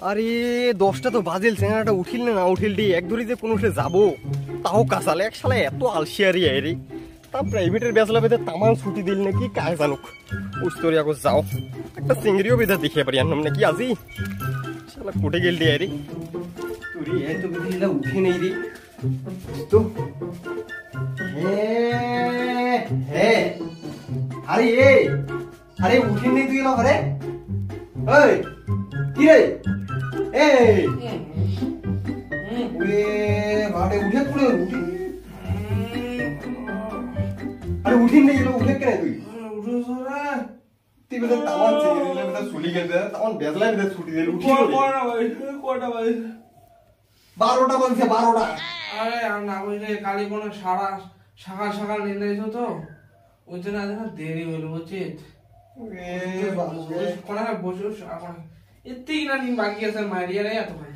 আরে 10টা তো বাজেল, চেনাটা উঠিল না উঠিল ডি এক ধরে যে কোনো সে যাবো তাও কাঁচালে এক শালা এত আলসিয়ারি আরে তা প্রাইভেটের বেচলা বেঁধে তামাল ছুটি দিল নাকি কায় জানুক উস্তরি আগো যাও একটা চিংড়িও বেঁধে দেখিয়ে পারি আনলাম নাকি আজি শালা কোটে গেল ডি আরে তুই এত বেঁধে উঠে নেই রে তো হ্যাঁ আরে আরে উঠিন নেই তুই না ঘরে ওই কি রে এই ওরে বাড়ে উঠে পড়ে উঠি আরে উঠিন নেই গেল উঠে কেন তুই উঠে সরা তুই বেটা তামান চিংড়ি দিলে বেটা চুলি গেছে তামান বেজলা বেটা ছুটি দিলে উঠি কটা বাজে 12টা বলছে 12টা আরে আর না বুঝলে কালি কোনো সকাল সকাল নিন্দে এসো তো ওই জন্য আজ দেরি হইল বুঝছিস কোনা বসে এতেই না নিন বাকি আছে মারিয়া রে এত ভাই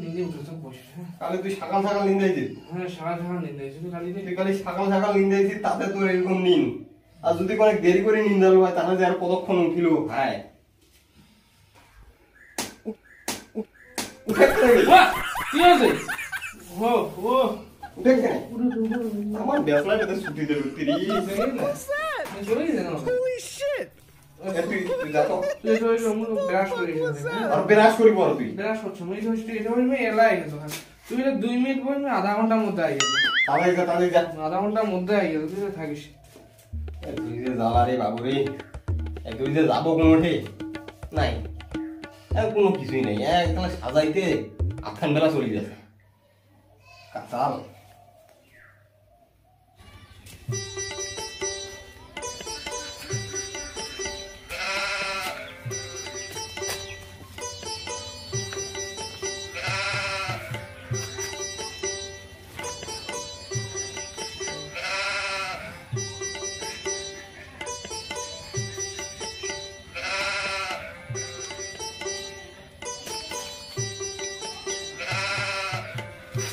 নিন্দে উঠেছে বসে কালে তুই সকাল সকাল নিন্দে আইছিস হ্যাঁ সকাল সকাল নিন্দে এসেছিস তুই কালি সকাল সকাল নিন্দে আইছিস তাতে তোর এরকম নিন আর যদি অনেক দেরি করে নিন্দালো হয় তাহলে যে আর কতক্ষণ উঠিল ভাই উঠে কি আছে ও উঠে কেন আমার বেসলা বেদে ছুটি দিল তিরি চলে গেছে না holy shit তুই যা তো তুই তো ব্রাশ করিস আর ব্রাশ করি বড় তুই ব্রাশ করছ মই তো এটা বলবি এলাই গেছে তুই 2 মিনিট বলবি আধা ঘন্টার মধ্যে আই গেছে তাহলে যা আধা ঘন্টার মধ্যে আই গেছে তুই থাকিস তুই যে জ্বালা রে বাবু রে তুই যে যাবো কোনোঠে নাই কোনো কিছুই নেই একদম সাজাইতে আখান বেলা চলে গেছে কাঁচাল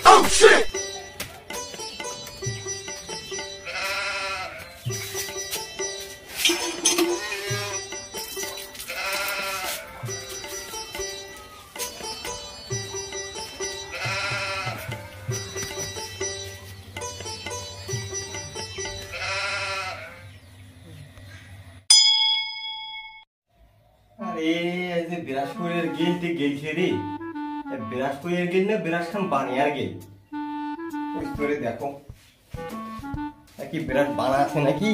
Oh shit! আরে এই যে বিরাজপুরের গেলটি গেলছে রে বিরাজপুরের গেল না বিরাজখান বানিয়ার গেল ওই স্টোরে দেখো নাকি বিরাট বানা আছে নাকি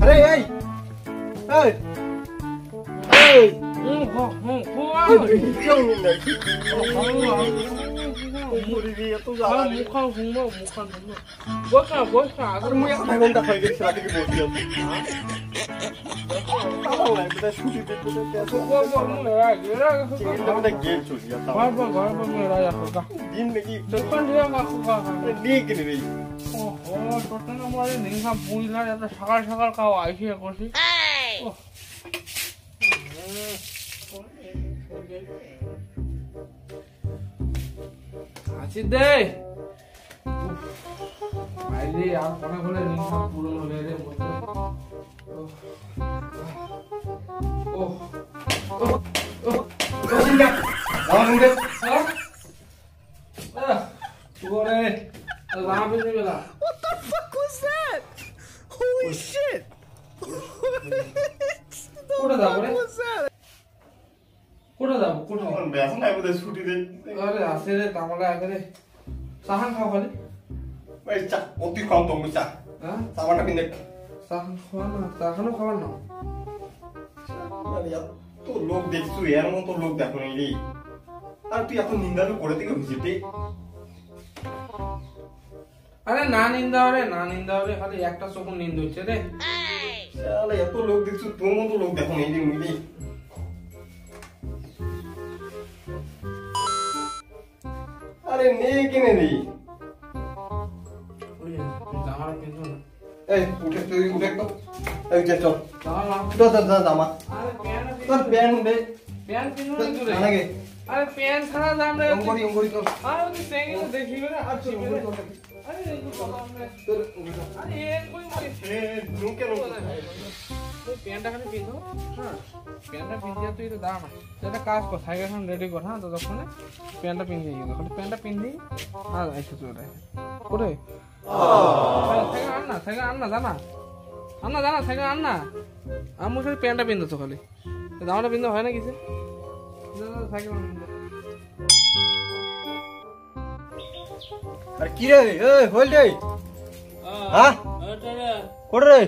আরে এই এই এই সকাল সকাল খাওয়া আইসিয়া করছি আছি দে আইলে আর কোনে কোনে নিশা পুরো হলে রে মতো ও What the fuck was that? Holy shit! What was that? কোটা দাও কোটা বেশ নাই বলে ছুটি দে আরে আসে রে তামলা আগে সাহান খাও খালি ভাই চা অতি কম তুমি চা হ্যাঁ সাবানটা কিনে সাহান খাওয়া না সাহানও খাওয়া না আরে তো লোক দেখছু এর মতো লোক দেখো নি রে আর তুই এত নিন্দালু করে থেকে ভিজিটে আরে না নিন্দা রে খালি একটা চোখ নিন্দা হচ্ছে রে শালা এত লোক দেখছু তোর মতো লোক দেখো নি রে মুই আরে নে কিনে রে ওই জামার কিন্তু না এই উঠে তুই উঠে তো এই যে চল জামা তো জামা আরে প্যান তোর প্যান দে প্যান কিনো না তুই আগে আরে প্যান ছাড়া দাম রে অঙ্গরি তো আরে তুই সেঙ্গে দেখি রে আর আরে এই তো বাবা আমরা তোর আরে এই কই মই নুন কেন তো প্যান্টটা খালি পিন্ধো হ্যাঁ প্যান্টটা পিন্ধিয়া তুই তো দাঁড়া না একটা কাজ কর সাইকেল এখন রেডি কর হ্যাঁ ততক্ষণে প্যান্টটা পিন্ধিয়ে গেল খালি প্যান্টটা পিন্ধি আর এসে চলে ওরে সাইকেল আন না জানা সাইকেল আন না আমি খালি প্যান্টটা পিন্ধো তো খালি জামাটা পিন্ধো হয় না কিছু সাইকেল আরে কি রে এই হইল রে হ্যাঁ কোড় রে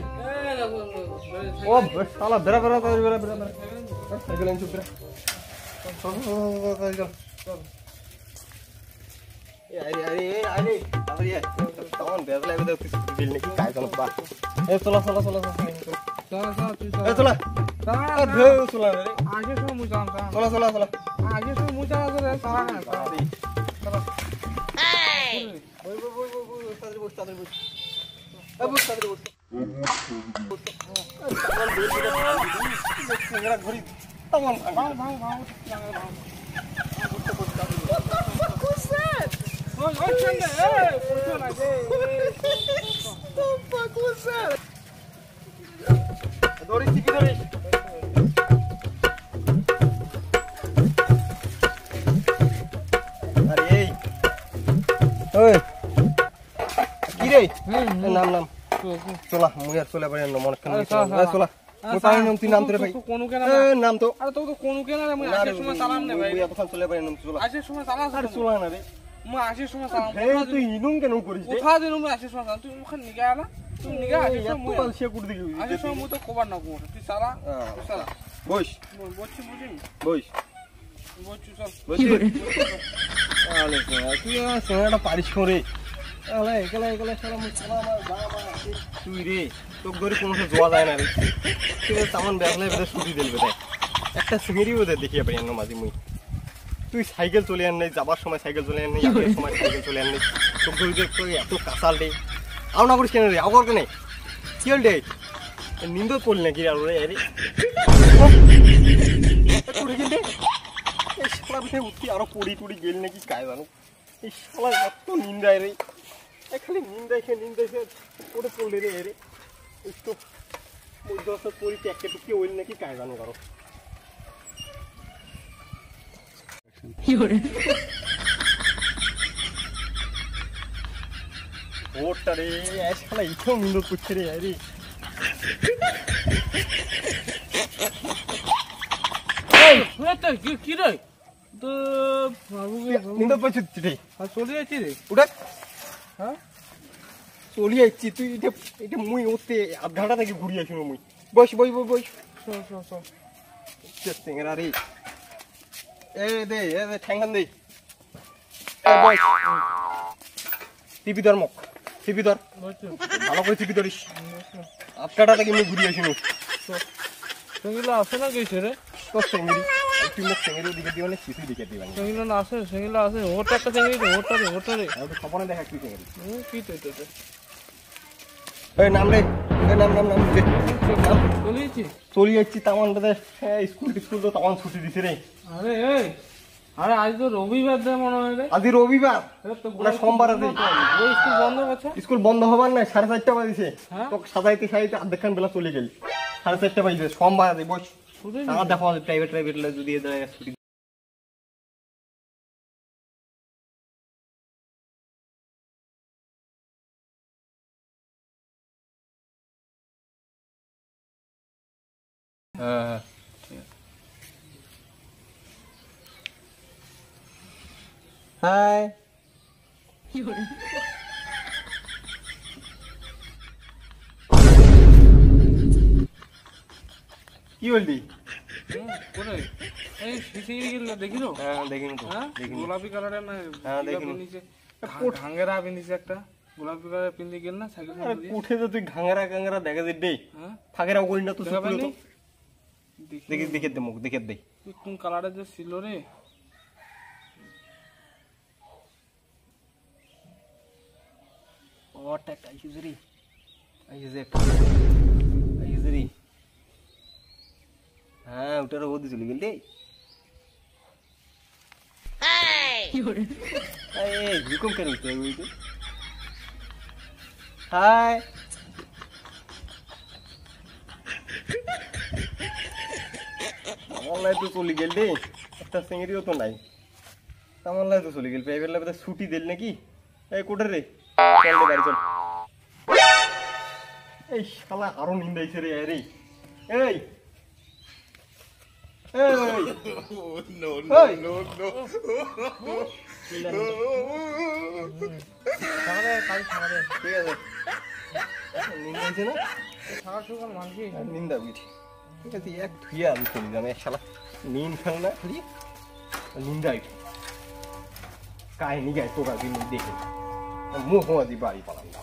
ও শালা বেরা সাইকেল আনছো বেরা আরে তখন বেজলা বেদে বিল নাকি কাজ জানো বা এ চলা চল তুই এ চলা দাঁড়া ধে চলা রে আগে সময় মুই চালাম চলা আগে সময় মুই চালাম রে সারা না বই তাদের বই এ বই তাদের বই ঘড়ি তখন ভাঙ ধরিস কি ধরিস আরে এই ওই কি রে নাম চলা মুই আর চলে পারি না মনে চলা মুই পারি নাম তুই নাম তোরে ভাই কোন কেন নাম তো আরে তো কোন কেন রে মুই আসার সময় চালাম না ভাই মুই এখন চলে পারি নাম চলা আসার সময় চালাম আরে চলা না রে মুই আসার সময় চালাম এই তুই ইনুম কেন করিস রে কোথা দিন মুই আসার সময় চালাম তুই মুখ নিগা আলা তুই নিগা আসার সময় মুই পালসিয়া কুড় দিবি আসার সময় মুই তো কবার না কোন তুই চালা বইস বলছি বুঝি বইস বলছি চল আলে তুই সেটা পারিস করে আলে একলা সারা মুই চালা তুই রে তোক ধরে কোনো জোয়া যায় না রে তুই তেমন বেসলে বেদে ছুটি দিলবে দেখ একটা সিঙ্গেরি ওদের দেখিয়ে পারি না মাঝি মুই তুই সাইকেল চলে আন নাই যাবার সময় সাইকেল চলে আন নাই আসার সময় সাইকেল চলে আন নাই তোক ধরে যে তুই এত কাঁচাল রে আও না করিস কেন রে আও কর কেন কি হল রে নিন্দ পড়লি নাকি আর রে আরে পড়ে গেল রে এই শালা বিনে উঠি আরো পড়ি গেল নাকি কায় জানো এই শালা এত নিন্দায় রে খালি নিন্দায় ওটা পড়লে রে রে একটু মধ্যস্থ পড়ি একটা টুকি ওইল নাকি কায় জানো কারো ওটা রে শালা ইচ্ছেও নিন্দ করছে রে আরে কি রে তো নিন্দ করছে রে আর চলে যাচ্ছি রে ওটা হ্যাঁ চলি যাচ্ছি তুই এটা মুই ওতে আধ ঘন্টা থেকে ঘুরি আসি মুই বস সিঙ্গারা রে এ দে ঠ্যাঙ্গান দে টিপি ধর মুখ টিপি ধর ভালো করে টিপি ধরিস আধ ঘন্টা থেকে মুই ঘুরি আসি সেগুলো আসে না গেছে রে তোর সিঙ্গিরি তুই মুখ সিঙ্গিরি দিকে দিও না তুই দিকে দিবা সেগুলো না আসে সেগুলো আসে ওটা একটা চিংড়ি রে ওটা রে সপনে দেখা কি সিঙ্গিরি কি তো এই নাম রে নাম চলি যাচ্ছি তামান স্কুল তো তামান ছুটি দিছে রে আরে আজ তো রবিবার দে মনে হয় রে আজ রবিবার ওটা সোমবার আছে স্কুল বন্ধ আছে স্কুল বন্ধ হবার না 4:30 বাজে তোকে সাজাইতে আধখান বেলা চলে গেল 4:30 বাজে সোমবার আছে বস টাকা দেখো প্রাইভেট যদি ছুটি হাই কি বললি দেখিলো দেখিনি তো গোলাপি কালারের না ঘাঙ্গেরা পিন্ধিছে একটা গোলাপি কালারের পিন্ধি গেল না সাইকেল উঠে তো তুই ঘাঙ্গেরা দেখা যে দে ফাঁকেরা করি না তো দেখে দে মুখ দেখে দে কোন কালারের যে ছিল রে ওটা একটা আইসিস রে হ্যাঁ ওটার ও দিছিল গেল রে হুকুম কেন হাই আমার তো চলে গেল রে একটা চিংড়িও তো নাই আমার তো চলে গেল প্রাইভেট ল্যাবে ছুটি দিল নাকি এই কোটে রে চল রে বাড়ি চল এই শালা আরো নিন্দাইছে রে রে এই এই নো নো নো নো সামনে কাল সামনে ঠিক আছে নিন্দাইছে না সারা সুগার মানকি নিন্দা বুঝি ঠিক আছে এক ধুইয়া আমি চলে যাবো এক শালা নিন ফেল না খালি নিন্দাই কাহিনী গাই তোরা দিন দেখে মোহ দি বাড়ি পালাম না